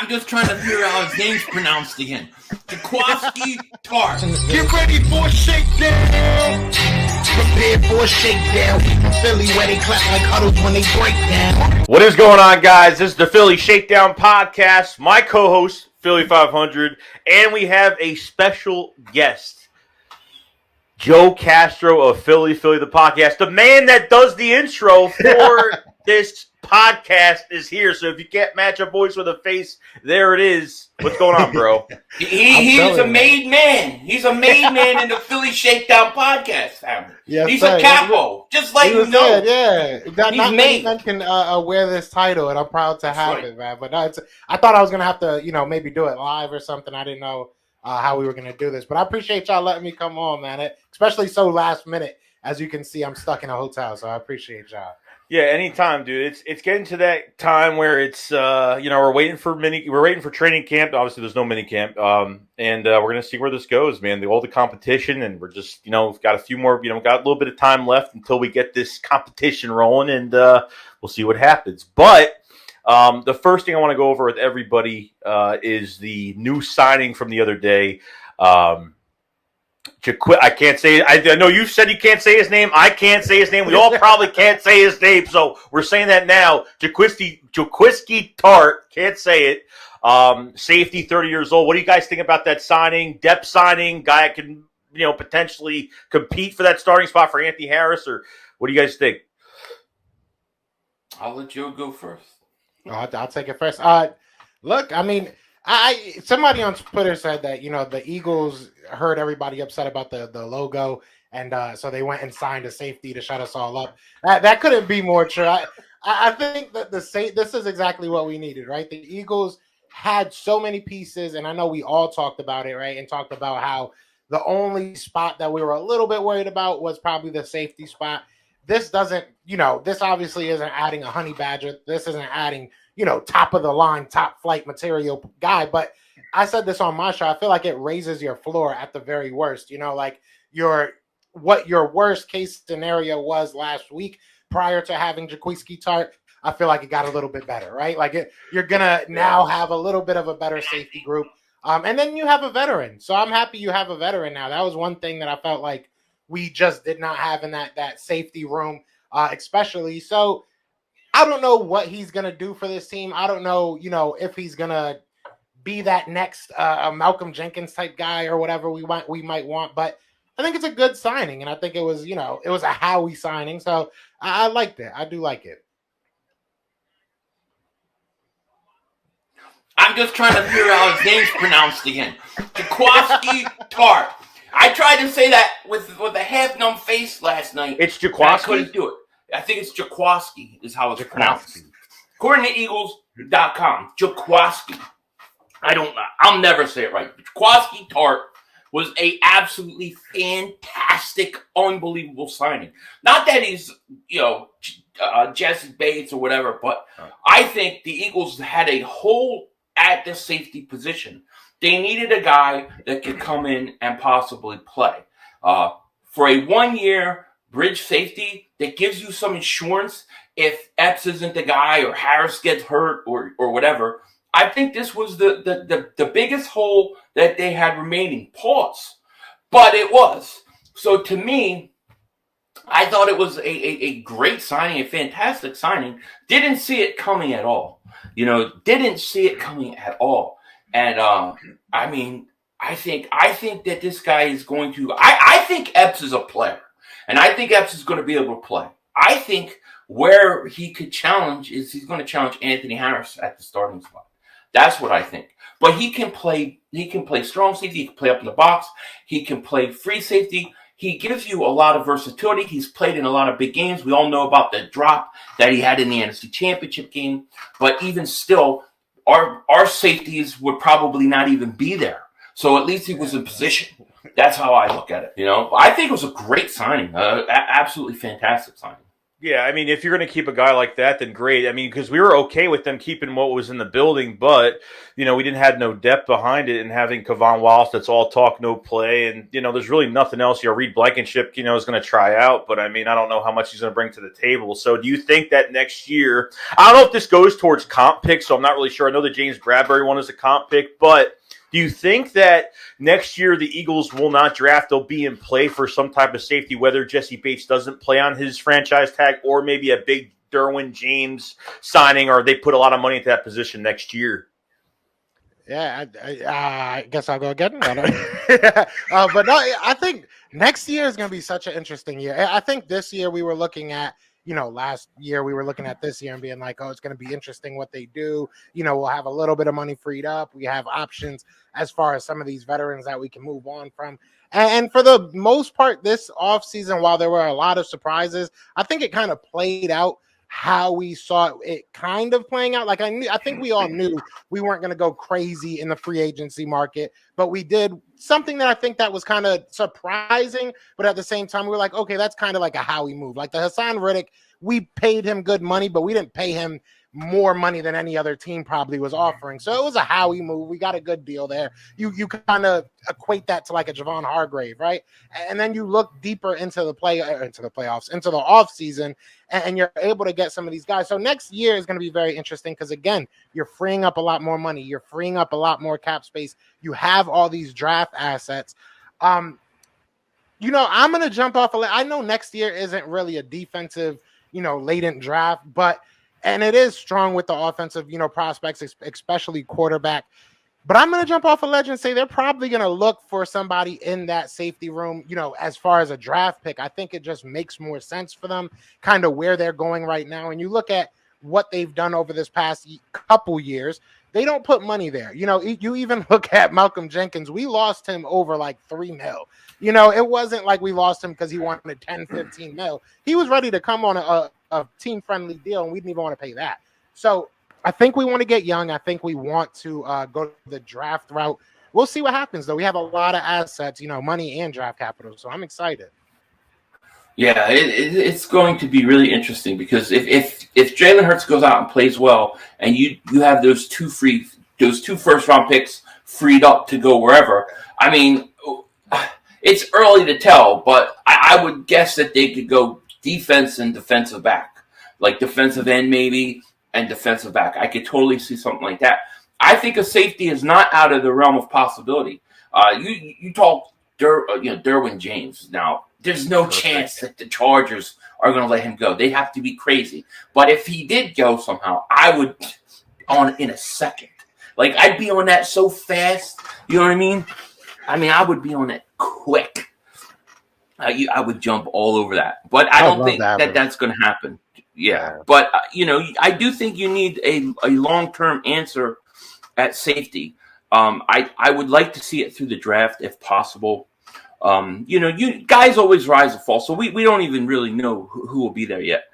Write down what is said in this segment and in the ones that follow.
I'm just trying to figure out how his name's pronounced again. Jaquiski Tartt. Get ready for a shakedown. Prepare for a shakedown. We from Philly where they clap like huddles when they break down. What is going on, guys? This is the Philly Shakedown Podcast. My co-host, Philly 500, and we have a special guest, Joe Castro of Philly the Podcast. The man that does the intro for this podcast is here. So if you can't match a voice with a face, there it is. What's going on, bro? He's a made man. He's a made man in the Philly Shakedown Podcast family. Yes, he's sir. a capo, just like you know. Yeah, not many men can wear this title, and I'm proud to have it, man. But no, I thought I was gonna have to, maybe do it live or something. I didn't know how we were gonna do this, but I appreciate y'all letting me come on, man. Especially so last minute. As you can see, I'm stuck in a hotel, so I appreciate y'all. Yeah, anytime, dude. It's getting to that time where it's we're waiting for training camp. Obviously, there's no mini camp, and we're gonna see where this goes, man. All the competition, and we're just we've got a few more, got a little bit of time left until we get this competition rolling, and we'll see what happens. But the first thing I want to go over with everybody is the new signing from the other day. I can't say it. I know you said you can't say his name. I can't say his name. We all probably can't say his name, so we're saying that now. Jaquiski Tartt, can't say it. Safety, 30 years old. What do you guys think about that signing? Depth signing, guy that can potentially compete for that starting spot for Anthony Harris, or what do you guys think? I'll let Joe go first. I'll take it first. Look, I mean, somebody on Twitter said that the Eagles heard everybody upset about the logo, and so they went and signed a safety to shut us all up. That couldn't be more true. I think that this is exactly what we needed, right? The Eagles had so many pieces, and I know we all talked about it, right? And talked about how the only spot that we were a little bit worried about was probably the safety spot. This doesn't, this obviously isn't adding a honey badger. This isn't adding top of the line, top flight material guy. But I said this on my show. I feel like it raises your floor at the very worst. Like what your worst case scenario was last week prior to having Jaquiski Tartt. I feel like it got a little bit better, right? Like you're gonna now have a little bit of a better safety group, and then you have a veteran. So I'm happy you have a veteran now. That was one thing that I felt like we just did not have in that safety room, especially. So I don't know what he's going to do for this team. I don't know, if he's going to be that next Malcolm Jenkins type guy or whatever we might want. But I think it's a good signing, and I think it was a Howie signing. So I liked it. I do like it. I'm just trying to figure out how his name's pronounced again. Jaquiski Tartt. I tried to say that with a half-numb face last night. It's Jaquiski? I couldn't do it. I think it's Jaquiski is how it's pronounced. According to Eagles.com, Jaquiski. I'll never say it right. Jaquiski Tartt was a absolutely fantastic, unbelievable signing. Not that he's, Jesse Bates or whatever, but I think the Eagles had a hole at the safety position. They needed a guy that could come in and possibly play. For a 1-year bridge safety that gives you some insurance if Epps isn't the guy or Harris gets hurt or whatever, I think this was the biggest hole that they had remaining. Pause. But it was. So to me, I thought it was a great signing, a fantastic signing. Didn't see it coming at all. Didn't see it coming at all. And I think that this guy is going to. I think Epps is a player, and I think Epps is going to be able to play. I think where he could challenge is he's going to challenge Anthony Harris at the starting spot. That's what I think. But he can play. He can play strong safety. He can play up in the box. He can play free safety. He gives you a lot of versatility. He's played in a lot of big games. We all know about the drop that he had in the NFC Championship game. But even still, our safeties would probably not even be there. So at least he was in position. That's how I look at it. I think it was a great signing. Absolutely fantastic signing. Yeah, I mean, if you're going to keep a guy like that, then great. I mean, because we were okay with them keeping what was in the building, but, you know, we didn't have no depth behind it, and having Kevon Wallace, that's all talk, no play. And, you know, there's really nothing else. You know, Reed Blankenship, you know, is going to try out, but I mean, I don't know how much he's going to bring to the table. So do you think that next year, I don't know if this goes towards comp picks, so I'm not really sure. I know the James Bradbury one is a comp pick, but do you think that next year the Eagles will not draft? They'll be in play for some type of safety, whether Jesse Bates doesn't play on his franchise tag or maybe a big Derwin James signing, or they put a lot of money into that position next year? Yeah, I guess I'll go again. But no, I think next year is going to be such an interesting year. I think this year we were looking at, you know, last year we were looking at this year and being like, oh, it's going to be interesting what they do. You know, we'll have a little bit of money freed up. We have options as far as some of these veterans that we can move on from. And for the most part, this offseason, while there were a lot of surprises, I think it kind of played out how we saw it kind of playing out. Like I think we all knew we weren't going to go crazy in the free agency market, but we did something that I think that was kind of surprising, but at the same time, we were like, okay, that's kind of like a Howie move. Like the Hassan Riddick, we paid him good money, but we didn't pay him more money than any other team probably was offering. So it was a Howie move. We got a good deal there. You kind of equate that to like a Javon Hargrave, right? And then you look deeper into the playoffs, into the offseason, and you're able to get some of these guys. So next year is going to be very interesting because, again, you're freeing up a lot more money. You're freeing up a lot more cap space. You have all these draft assets. You know, I'm going to jump off. I know next year isn't really a defensive, you know, latent draft, and it is strong with the offensive, you know, prospects, especially quarterback. But I'm going to jump off a ledge and say they're probably going to look for somebody in that safety room, you know, as far as a draft pick. I think it just makes more sense for them, kind of where they're going right now. And you look at what they've done over this past couple years, they don't put money there. You know, you even look at Malcolm Jenkins. We lost him over like $3 million. You know, it wasn't like we lost him because he wanted 10, 15 mil. He was ready to come on a team-friendly deal, and we didn't even want to pay that. So I think we want to get young. I think we want to go the draft route. We'll see what happens, though. We have a lot of assets, you know, money and draft capital, so I'm excited. Yeah, it's going to be really interesting because if Jalen Hurts goes out and plays well, and you have those two first-round picks freed up to go wherever, I mean, it's early to tell, but I would guess that they could go defense and defensive back, like defensive end maybe and defensive back. I could totally see something like that. I think a safety is not out of the realm of possibility. You talk Derwin James. Now, there's no chance that the Chargers are going to let him go. They have to be crazy. But if he did go somehow, I would on in a second. Like I'd be on that so fast. You know what I mean? I would be on it quick. I would jump all over that. But I don't think that's going to happen. Yeah. But, you know, I do think you need a long-term answer at safety. I would like to see it through the draft if possible. You know, you guys always rise and fall. So we don't even really know who will be there yet.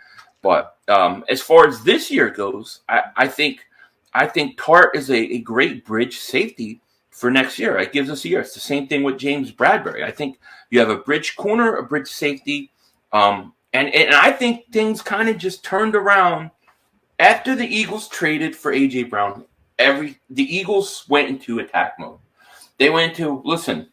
But as far as this year goes, I think Tartt is a great bridge safety for next year. It gives us a year. It's the same thing with James Bradbury. I think you have a bridge corner, a bridge safety, and I think things kind of just turned around after the Eagles traded for A.J. Brown. The Eagles went into attack mode. They went into, listen,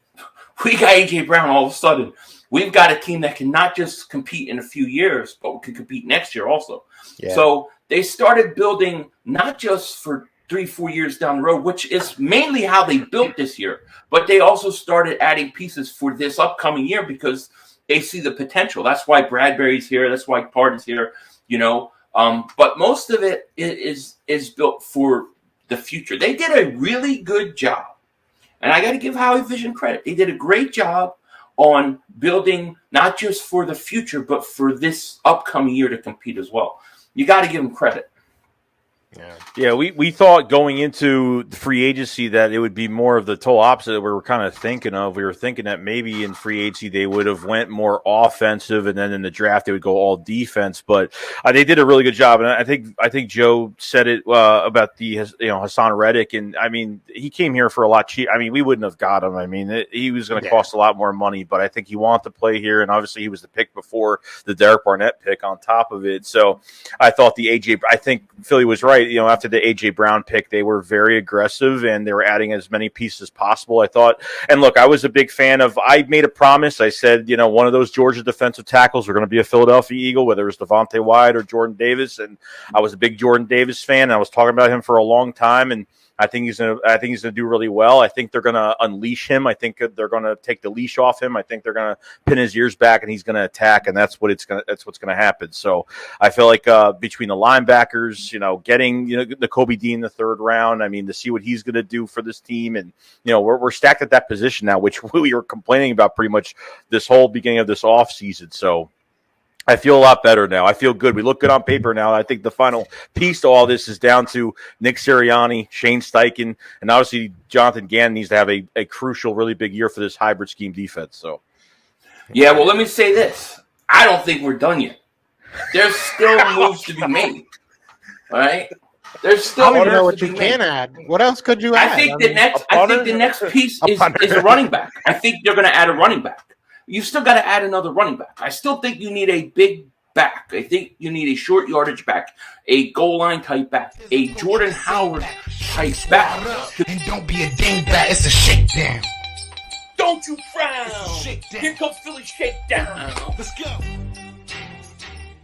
we got A.J. Brown all of a sudden. We've got a team that can not just compete in a few years, but can compete next year also. Yeah. So they started building not just for 3-4 years down the road, which is mainly how they built this year. But they also started adding pieces for this upcoming year because they see the potential. That's why Bradbury's here. That's why Tartt is here. You know, but most of it is built for the future. They did a really good job, and I got to give Howie Vision credit. They did a great job on building not just for the future, but for this upcoming year to compete as well. You got to give them credit. Yeah, we thought going into the free agency that it would be more of the total opposite that we were kind of thinking of. We were thinking that maybe in free agency they would have went more offensive, and then in the draft they would go all defense. But they did a really good job, and I think Joe said it about the Hassan Reddick, and I mean he came here for a lot cheap. I mean we wouldn't have got him. I mean he was going to cost a lot more money, but I think he wanted to play here, and obviously he was the pick before the Derek Barnett pick on top of it. So I thought I think Philly was right. After the A.J. Brown pick, they were very aggressive and they were adding as many pieces as possible, I thought. And look, I was a big fan of, I made a promise. I said, one of those Georgia defensive tackles are going to be a Philadelphia Eagle, whether it was Devontae Wyatt or Jordan Davis. And I was a big Jordan Davis fan. I was talking about him for a long time, and I think he's gonna do really well. I think they're gonna unleash him. I think they're gonna take the leash off him. I think they're gonna pin his ears back and he's gonna attack, and that's what's gonna happen. So I feel like between the linebackers, getting the Kobe Dean in the third round, I mean to see what he's gonna do for this team, and we're stacked at that position now, which we were complaining about pretty much this whole beginning of this offseason. So I feel a lot better now. I feel good. We look good on paper now. I think the final piece to all this is down to Nick Sirianni, Shane Steichen, and obviously Jonathan Gannon needs to have a crucial, really big year for this hybrid scheme defense. So, yeah, well, let me say this. I don't think we're done yet. There's still moves to be made. All right? There's still I don't know moves what to you be can made. add. What else could you add? I think the next piece is a running back. I think they're going to add a running back. You still got to add another running back. I still think you need a big back. I think you need a short yardage back, a goal line type back, a Jordan Howard type back. And don't be a dingbat, it's a shakedown. Don't you frown. Here comes Philly Shakedown. Let's go.